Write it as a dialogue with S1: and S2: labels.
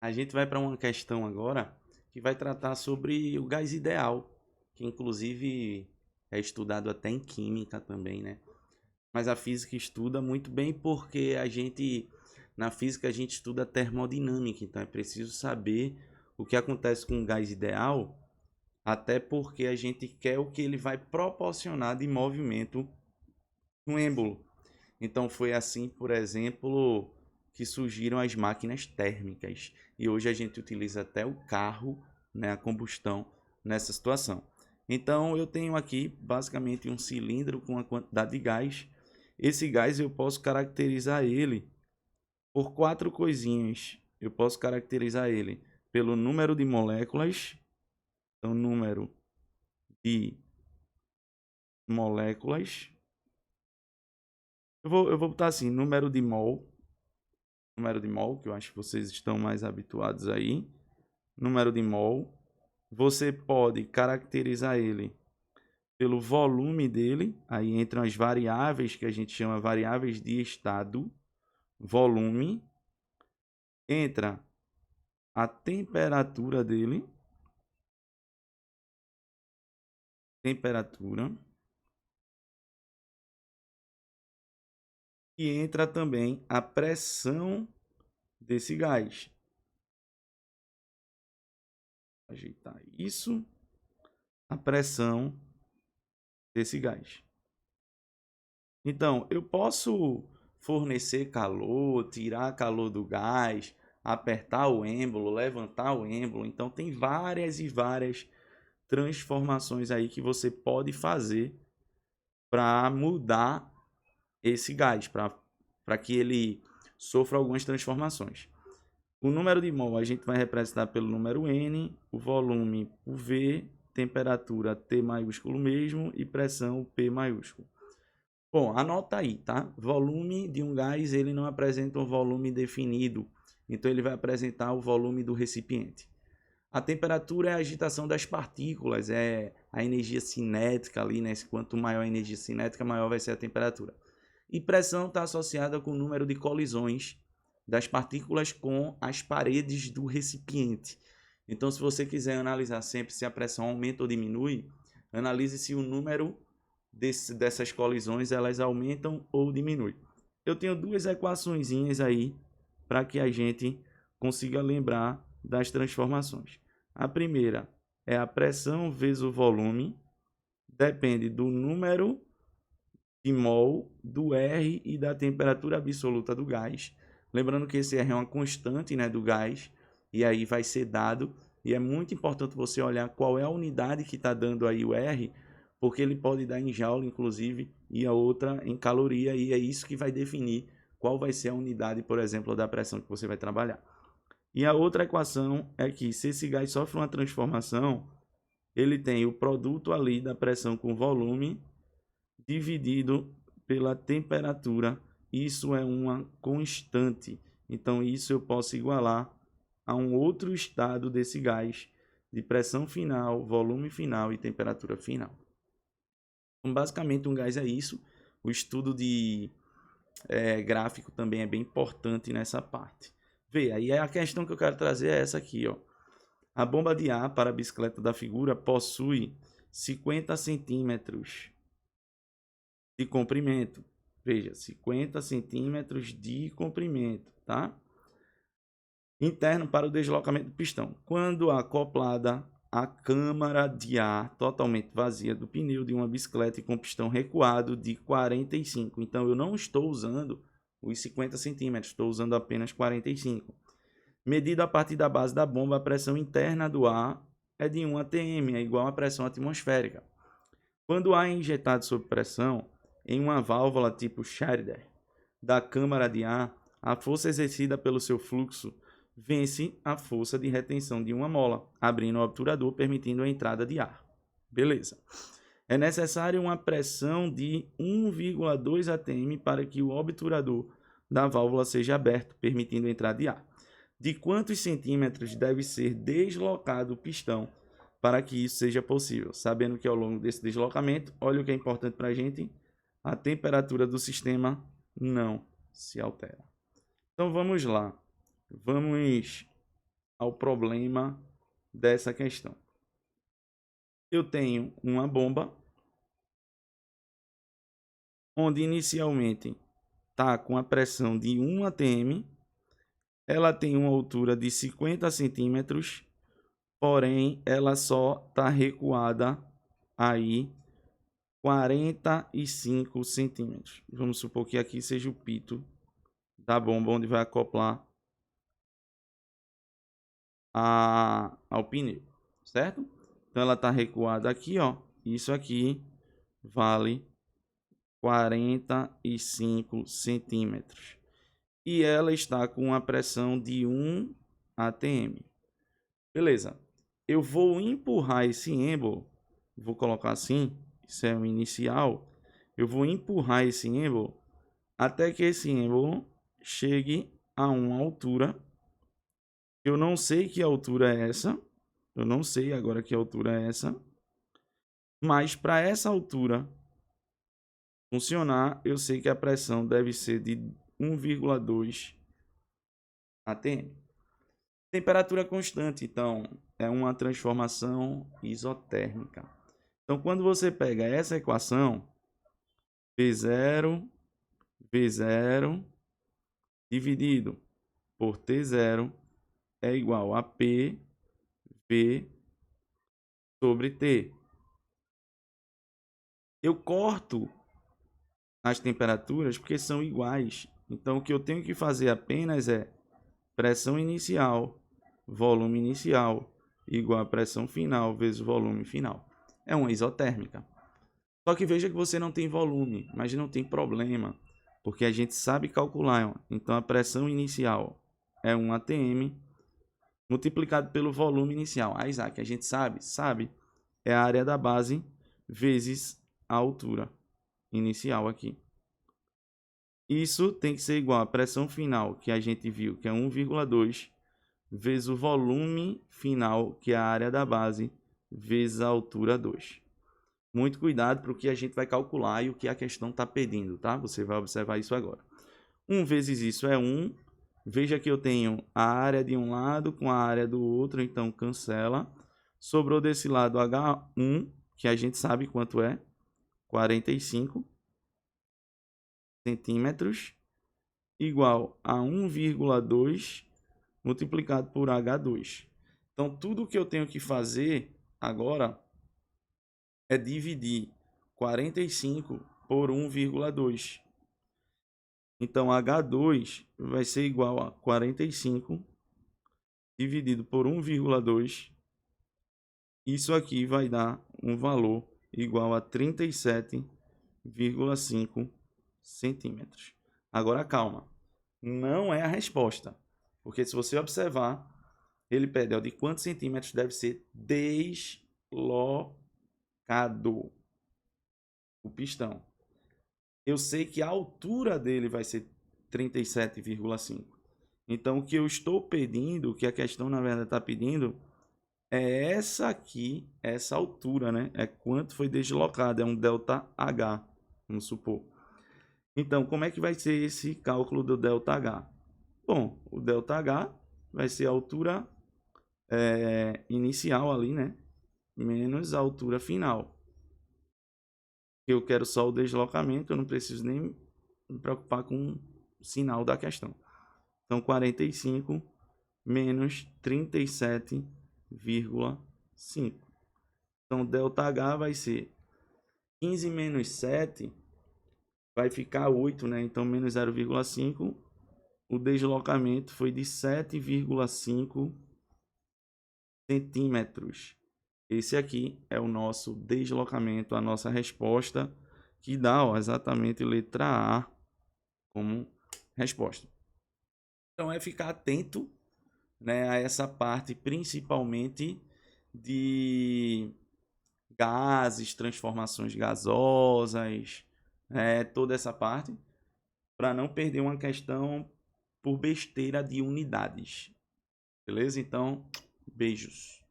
S1: A gente vai para uma questão agora que vai tratar sobre o gás ideal, que inclusive é estudado até em química também, né? Mas a física estuda muito bem porque na física a gente estuda termodinâmica, então é preciso saber o que acontece com o gás ideal, até porque a gente quer o que ele vai proporcionar de movimento no êmbolo. Então foi assim, por exemplo, que surgiram as máquinas térmicas. E hoje a gente utiliza até o carro, né, a combustão nessa situação. Então eu tenho aqui basicamente um cilindro com uma quantidade de gás. Esse gás eu posso caracterizar ele por quatro coisinhas. Eu posso caracterizar ele pelo número de moléculas, então número de moléculas. Eu vou botar assim, número de mol, que eu acho que vocês estão mais habituados aí. Número de mol. Você pode caracterizar ele pelo volume dele. Aí entram as variáveis que a gente chama variáveis de estado. Volume. Entra a temperatura dele. Temperatura. E entra também a pressão desse gás. Ajeitar isso. A pressão desse gás. Então, eu posso fornecer calor, tirar calor do gás, apertar o êmbolo, levantar o êmbolo. Então, tem várias e várias transformações aí que você pode fazer para mudar esse gás, para que ele sofra algumas transformações. O número de mol a gente vai representar pelo número N, o volume o V, temperatura T maiúsculo mesmo e pressão P maiúsculo. Bom, anota aí, tá? Volume de um gás, ele não apresenta um volume definido, então ele vai apresentar o volume do recipiente. A temperatura é a agitação das partículas, é a energia cinética ali, né? Quanto maior a energia cinética, maior vai ser a temperatura. E pressão está associada com o número de colisões das partículas com as paredes do recipiente. Então, se você quiser analisar sempre se a pressão aumenta ou diminui, analise se o número dessas colisões elas aumentam ou diminuem. Eu tenho duas equaçõezinhas aí para que a gente consiga lembrar das transformações. A primeira é a pressão vezes o volume, depende do número de mol, do R e da temperatura absoluta do gás. Lembrando que esse R é uma constante, né, do gás, e aí vai ser dado, e é muito importante você olhar qual é a unidade que está dando aí o R, porque ele pode dar em joule, inclusive, e a outra em caloria, e é isso que vai definir qual vai ser a unidade, por exemplo, da pressão que você vai trabalhar. E a outra equação é que se esse gás sofre uma transformação, ele tem o produto ali da pressão com volume dividido pela temperatura. Isso é uma constante. Então, isso eu posso igualar a um outro estado desse gás, de pressão final, volume final e temperatura final. Então, basicamente, um gás é isso. O estudo de gráfico também é bem importante nessa parte. Vê, aí a questão que eu quero trazer é essa aqui, ó. A bomba de ar para a bicicleta da figura possui 50 centímetros de comprimento. Veja, 50 centímetros de comprimento, tá? Interno para o deslocamento do pistão. Quando acoplada a câmara de ar totalmente vazia do pneu de uma bicicleta com pistão recuado de 45. Então, eu não estou usando os 50 centímetros, estou usando apenas 45. Medida a partir da base da bomba, a pressão interna do ar é de 1 atm, é igual à pressão atmosférica. Quando o ar é injetado sob pressão, em uma válvula tipo Schrader da câmara de ar, a força exercida pelo seu fluxo vence a força de retenção de uma mola, abrindo o obturador, permitindo a entrada de ar. Beleza. É necessário uma pressão de 1,2 atm para que o obturador da válvula seja aberto, permitindo a entrada de ar. De quantos centímetros deve ser deslocado o pistão para que isso seja possível? Sabendo que ao longo desse deslocamento, olha o que é importante para a gente, a temperatura do sistema não se altera. Então vamos lá. Vamos ao problema dessa questão. Eu tenho uma bomba, onde inicialmente está com a pressão de 1 atm, ela tem uma altura de 50 centímetros, porém ela só está recuada aí 45 centímetros. Vamos supor que aqui seja o pito da bomba onde vai acoplar ao pneu, certo? Então ela está recuada aqui, ó. Isso aqui vale 45 centímetros. E ela está com uma pressão de 1 atm. Beleza. Eu vou empurrar esse êmbolo, vou colocar assim, isso é o inicial. Eu vou empurrar esse êmbolo até que esse êmbolo chegue a uma altura. Eu não sei que altura é essa. Eu não sei agora que altura é essa. Mas para essa altura funcionar, eu sei que a pressão deve ser de 1,2 atm. Temperatura constante, então, é uma transformação isotérmica. Então, quando você pega essa equação, V0 dividido por T0 é igual a P V sobre T. Eu corto as temperaturas porque são iguais. Então, o que eu tenho que fazer apenas é pressão inicial, volume inicial, igual a pressão final vezes volume final. É uma isotérmica. Só que veja que você não tem volume, mas não tem problema, porque a gente sabe calcular. Então, a pressão inicial é 1 atm multiplicado pelo volume inicial. Ah, Isaac, a gente sabe? Sabe. É a área da base vezes a altura inicial aqui. Isso tem que ser igual à pressão final, que a gente viu, que é 1,2, vezes o volume final, que é a área da base, vezes a altura 2. Muito cuidado para o que a gente vai calcular e o que a questão está pedindo, tá? Você vai observar isso agora. 1 vezes isso é 1. Veja que eu tenho a área de um lado com a área do outro, então cancela. Sobrou desse lado H1, que a gente sabe quanto é, 45 centímetros, igual a 1,2 multiplicado por H2. Então, tudo que eu tenho que fazer agora é dividir 45 por 1,2. Então, H2 vai ser igual a 45 dividido por 1,2. Isso aqui vai dar um valor igual a 37,5 centímetros. Agora, calma. Não é a resposta. Porque se você observar, ele pede de quantos centímetros deve ser deslocado o pistão. Eu sei que a altura dele vai ser 37,5. Então, o que eu estou pedindo, o que a questão na verdade está pedindo, é essa aqui, essa altura, né? É quanto foi deslocado, é um ΔH, vamos supor. Então, como é que vai ser esse cálculo do ΔH? Bom, o ΔH vai ser a altura inicial ali, né? Menos a altura final. Eu quero só o deslocamento, eu não preciso nem me preocupar com o sinal da questão. Então, 45 menos 37,5. Então, ΔH vai ser 15 menos 7, vai ficar 8, né? Então, menos 0,5. O deslocamento foi de 7,5 centímetros. Esse aqui é o nosso deslocamento, a nossa resposta, que dá exatamente letra A como resposta. Então é ficar atento, né, a essa parte, principalmente de gases, transformações gasosas, toda essa parte, para não perder uma questão por besteira de unidades. Beleza? Então, beijos.